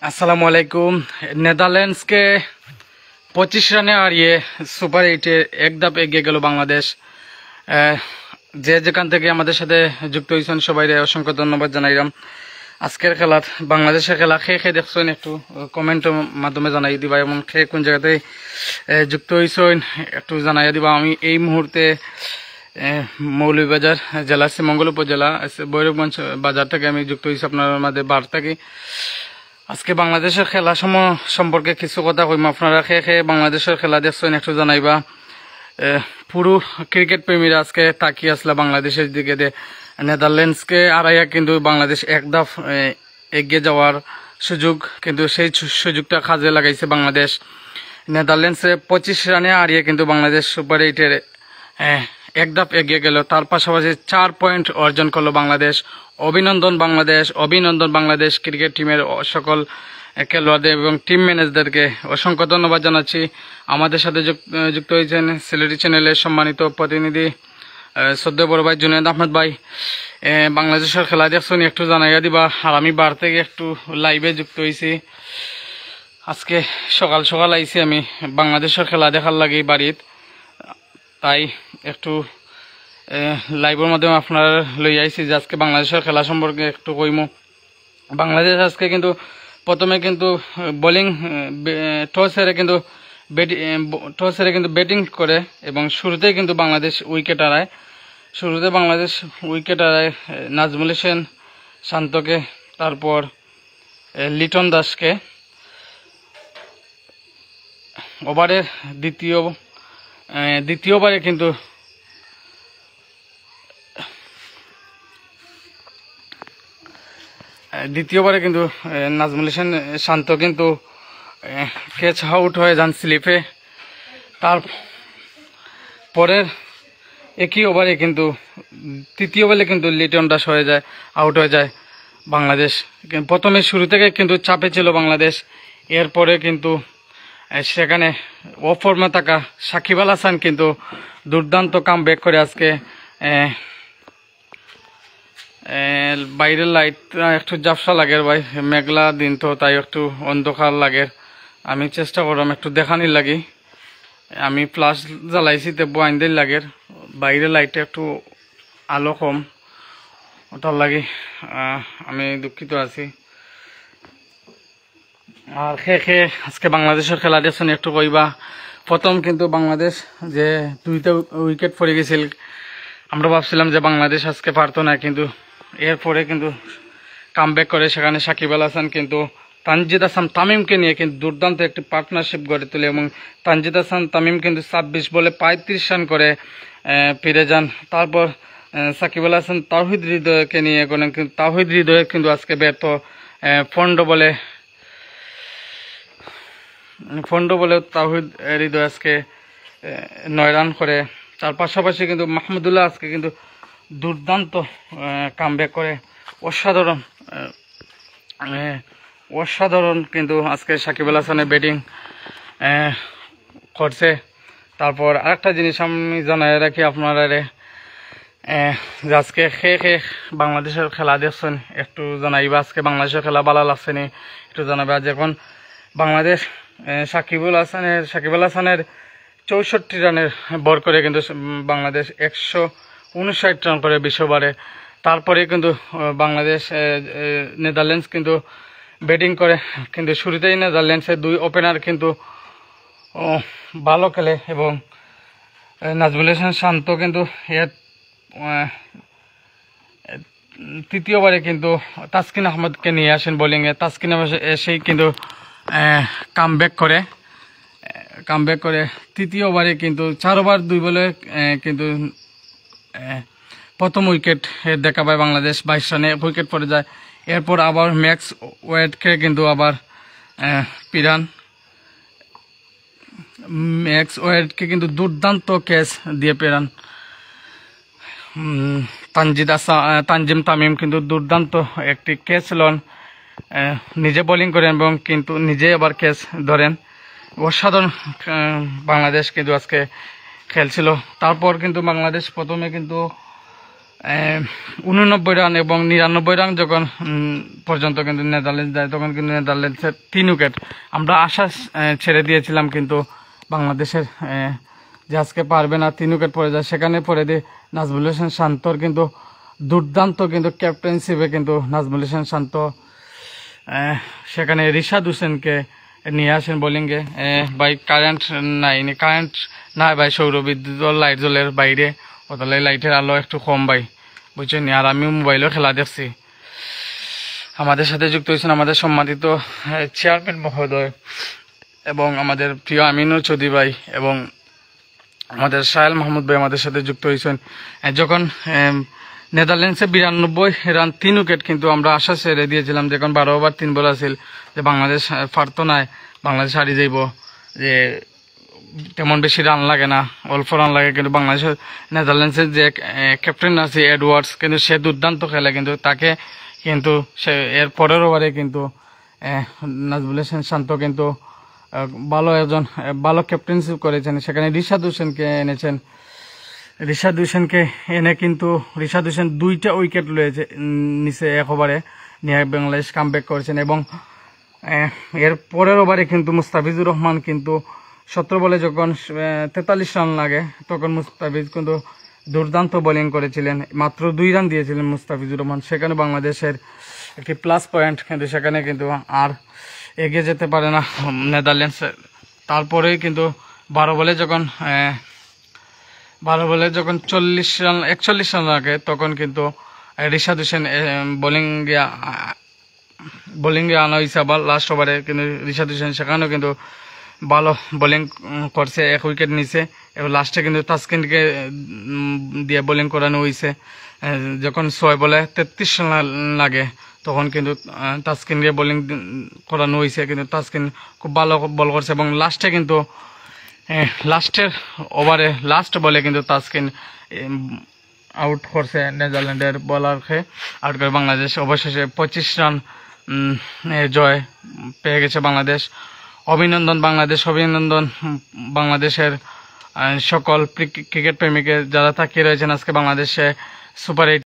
আসসালামু আলাইকুম। নেদারল্যান্ডসকে 25 রানে হারিয়ে সুপার 8-এ এক ধাপ এগিয়ে গেল বাংলাদেশ। যে যেখান থেকে আমাদের সাথে যুক্ত হয়েছেন সবাই অসংখ্য ধন্যবাদ জানাইলাম। আজকের খেলা বাংলাদেশের খেলা খেয়ে দেখছেন একটু কমেন্টের মাধ্যমে জানাই দিবা, এবং খেয়ে কোন জায়গাতে যুক্ত হয়েছেন একটু জানাই দিবা। আমি এই মুহূর্তে মৌলভীবাজার জেলা শ্রীমঙ্গল উপজেলা ভৈরবগঞ্জ বাজার থেকে আমি যুক্ত হয়েছি আপনার মাঝে বার থাকি। আজকে বাংলাদেশের খেলা সম্পর্কে কিছু কথা কইম। আপনারা খেয়ে বাংলাদেশের খেলা দেখছেন একটু জানাইবা। পুরো ক্রিকেট প্রেমীরা আজকে তাকিয়ে আসলা বাংলাদেশের দিকে। নেদারল্যান্ডসকে আড়াইয়া কিন্তু বাংলাদেশ এক ধাপ এগিয়ে যাওয়ার সুযোগ, কিন্তু সেই সুযোগটা কাজে লাগাইছে বাংলাদেশ। নেদারল্যান্ডসে 25 রানে হারিয়ে কিন্তু বাংলাদেশ সুপার 8-এর এক ধাপ এগিয়ে গেল। তার পাশাপাশি 4 পয়েন্ট অর্জন করলো বাংলাদেশ। অভিনন্দন বাংলাদেশ, অভিনন্দন বাংলাদেশ ক্রিকেট টিমের সকল খেলোয়াড়দের এবং টিম ম্যানেজারদেরকে অসংখ্য ধন্যবাদ জানাচ্ছি। আমাদের সাথে যুক্ত হয়েছেন সিলেটি চ্যানেলের সম্মানিত প্রতিনিধি শ্রদ্ধেয় বড় ভাই জুনায়েদ আহমেদ ভাই। বাংলাদেশের খেলা দেখছেন একটু জানাইয়া দিবা। আর আমি বার থেকে একটু লাইভে যুক্ত হয়েছি। আজকে সকাল সকাল আইছি আমি বাংলাদেশের খেলা দেখার লাগি বাড়িত, তাই একটু লাইভের মাধ্যমে আপনারা লই আইছি যে আজকে বাংলাদেশের খেলা সম্পর্কে একটু কইমু। বাংলাদেশ আজকে কিন্তু প্রথমে কিন্তু বোলিং টস হেরে কিন্তু ব্যাটিং করে এবং শুরুতেই কিন্তু বাংলাদেশ উইকেট হারায়। নাজমুল হোসেন শান্তকে, তারপর লিটন দাসকে। ওভারের দ্বিতীয়বারে কিন্তু নাজমুল হোসেন শান্ত কিন্তু ক্যাচ আউট হয়ে যান স্লিপে। তার পরের একই ওভারে কিন্তু তৃতীয় বলে কিন্তু লিটন দাস আউট হয়ে যায় বাংলাদেশ। প্রথমে শুরু থেকে কিন্তু চাপে ছিল বাংলাদেশ। এরপরে কিন্তু সেখানে অফ ফর্মে থাকা সাকিব আল হাসান কিন্তু দুর্দান্ত কাম ব্যাক করে আজকে বাইরের লাইট একটু জাফসা লাগে ভাই, মেঘলা দিন তো, তাই একটু অন্ধকার লাগে। আমি চেষ্টা করলাম একটু দেখানির লাগি। আমি ফ্লাশ জ্বালাইছি তেব্বু আইনদের লাগে, বাইরের লাইটে একটু আলো কম, ওটার লাগি আমি দুঃখিত আছি। আর খেয়ে আজকে বাংলাদেশের খেলা দেখছেন একটু কইবা। প্রথম কিন্তু বাংলাদেশ যে 2টা উইকেট পড়ে গেছিল, আমরা ভাবছিলাম যে বাংলাদেশ আজকে পারতো না, কিন্তু এরপরে কিন্তু কামব্যাক করে সেখানে সাকিব আল হাসান কিন্তু তানজিদ হাসান তামিমকে নিয়ে কিন্তু দুর্দান্ত একটি পার্টনারশিপ গড়ে তোলে, এবং তানজিদ হাসান তামিম কিন্তু 26 বলে 35 রান করে ফিরে যান। তারপর সাকিব আল হাসান তাওহিদ হৃদয়কে নিয়ে তাওহিদ হৃদয় কিন্তু আজকে ব্যর্থ। ফন্ড বলে তাওহিদ হৃদয় আজকে 9 রান করে। তার পাশাপাশি কিন্তু মাহমুদুল্লাহ আজকে কিন্তু দুর্দান্ত কামব্যাক করে অসাধারণ কিন্তু আজকে সাকিব আল হাসানের ব্যাটিং করছে। তারপর আরেকটা জিনিস আমি জানাই রাখি আপনারা, আজকে খেয়ে বাংলাদেশের খেলা দেখছেন একটু জানাইবা। আজকে বাংলাদেশের খেলা ভালো লাগছে নি একটু জানাবে। আজ এখন বাংলাদেশ সাকিব আল হাসানের 64 রানের বর করে কিন্তু বাংলাদেশ 159 রান করে 20 ওভারে। তারপরে কিন্তু বাংলাদেশ নেদারল্যান্ডস কিন্তু ব্যাটিং করে, কিন্তু শুরুতেই নেদারল্যান্ডসের 2 ওপেনার কিন্তু ভালো খেলে, এবং নাজমুল হোসেন শান্ত কিন্তু তৃতীয়বারে কিন্তু তাসকিন আহমেদকে নিয়ে আসেন বোলিংয়ে। তাসকিন এসেই কিন্তু কামব্যাক করে তৃতীয়বারে কিন্তু 4 ওভার 2 বলে কিন্তু প্রথম উইকেট দেখা পায় বাংলাদেশ। 22 রানে উইকেট পড়ে যায়। এরপর আবার ম্যাক্স ওয়েডকে কিন্তু আবার কিন্তু দুর্দান্ত ক্যাচ দিয়ে পেরান। তানজিম তামিম কিন্তু দুর্দান্ত একটি ক্যাচ লন, নিজে বোলিং করেন এবং কিন্তু নিজে আবার ক্যাচ ধরেন। অসাধারণ বাংলাদেশ কিন্তু আজকে খেলছিল। তারপর কিন্তু বাংলাদেশ প্রথমে কিন্তু 89 রান এবং 99 রান যখন পর্যন্ত কিন্তু নেদারল্যান্ডস দেয়, তখন কিন্তু নেদারল্যান্ডসের 3 উইকেট আমরা আশা ছেড়ে দিয়েছিলাম, কিন্তু বাংলাদেশের যে আজকে পারবে না, 3 উইকেট পড়ে যায়। সেখানে পড়ে দিয়ে নাজমুল হোসেন শান্তর কিন্তু দুর্দান্ত কিন্তু ক্যাপ্টেনশিপে কিন্তু নাজমুল হোসেন শান্ত সেখানে রিশাদ হোসেনকে নিয়ে আসেন বোলিংয়ে। ভাই কারেন্ট নাই, কারেন্ট নাই ভাই, সৌরবিদ্যুৎ লাইট জ্বলের বাইরে, ওতালে লাইটের আলো একটু কম ভাই, বুঝছেন। আর আমিও মোবাইলেও খেলা দেখছি। আমাদের সাথে যুক্ত হয়েছেন আমাদের সম্মানিত চেয়ারম্যান মহোদয় এবং আমাদের প্রিয় আমিনুর চৌধুরী ভাই এবং আমাদের সাহেল মাহমুদ ভাই আমাদের সাথে যুক্ত হয়েছেন। যখন নেদারল্যান্ডসে 92 রান 3 উইকেট কিন্তু আমরা আশা ছেড়ে দিয়েছিলাম, যখন 12 ওভার 3 বল আছিল যে বাংলাদেশ পারতো না, বাংলাদেশ হারিয়ে যাইব, যে তেমন বেশি রান লাগে না, অল্প রান লাগে। কিন্তু বাংলাদেশের নেদারল্যান্ডসের যে ক্যাপ্টেন আছে এডওয়ার্ডস, কিন্তু সে দুর্দান্ত খেলে, কিন্তু তাকে কিন্তু সে এর পরের ওভারে কিন্তু নাজমুল হোসেন শান্ত কিন্তু ভালো ক্যাপ্টেনশিপ করেছেন। সেখানে রিশাদ হোসেনকে এনেছেন, রিশাদ হোসেনকে এনে কিন্তু রিশাদ হোসেন 2টা উইকেট লয়েছে নিচে 1 ওভারে নিয়ে বাংলাদেশ কামব্যাক করেছেন। এবং এর পরের ওভারে কিন্তু মুস্তাফিজুর রহমান কিন্তু 17 বলে যখন 43 রান লাগে, তখন মুস্তাফিজ কিন্তু দুর্দান্ত বোলিং করেছিলেন, মাত্র 2 রান দিয়েছিলেন মুস্তাফিজুর রহমান। সেখানে বাংলাদেশের একটি প্লাস পয়েন্ট, কিন্তু সেখানে কিন্তু আর এগিয়ে যেতে পারে না নেদারল্যান্ডস। তারপরেই কিন্তু 12 বলে যখন 41 রান লাগে, তখন কিন্তু রিশাদ হোসেন বোলিংয়ে আনা হয়েছে আবার লাস্ট ওভারে। কিন্তু রিশাদ হোসেন সেখানেও কিন্তু ভালো বোলিং করছে, 1 উইকেট নিচে। এবং লাস্টে কিন্তু তাসকিনকে দিয়ে বোলিং করানো হয়েছে। যখন 6 বলে 33 রান লাগে, তখন কিন্তু তাসকিনকে বোলিং করানো হয়েছে, কিন্তু তাসকিন খুব ভালো বল করছে। এবং লাস্টে কিন্তু লাস্টের ওভারে লাস্ট বলে কিন্তু তাসকিন আউট করছে নেদারল্যান্ডের বলারকে, আউট করে বাংলাদেশ অবশেষে 25 রান জয় পেয়ে গেছে বাংলাদেশ। অভিনন্দন বাংলাদেশ, অভিনন্দন বাংলাদেশের সকল ক্রিকেট প্রেমিকের যারা তাকিয়ে রয়েছেন আজকে বাংলাদেশে সুপার 8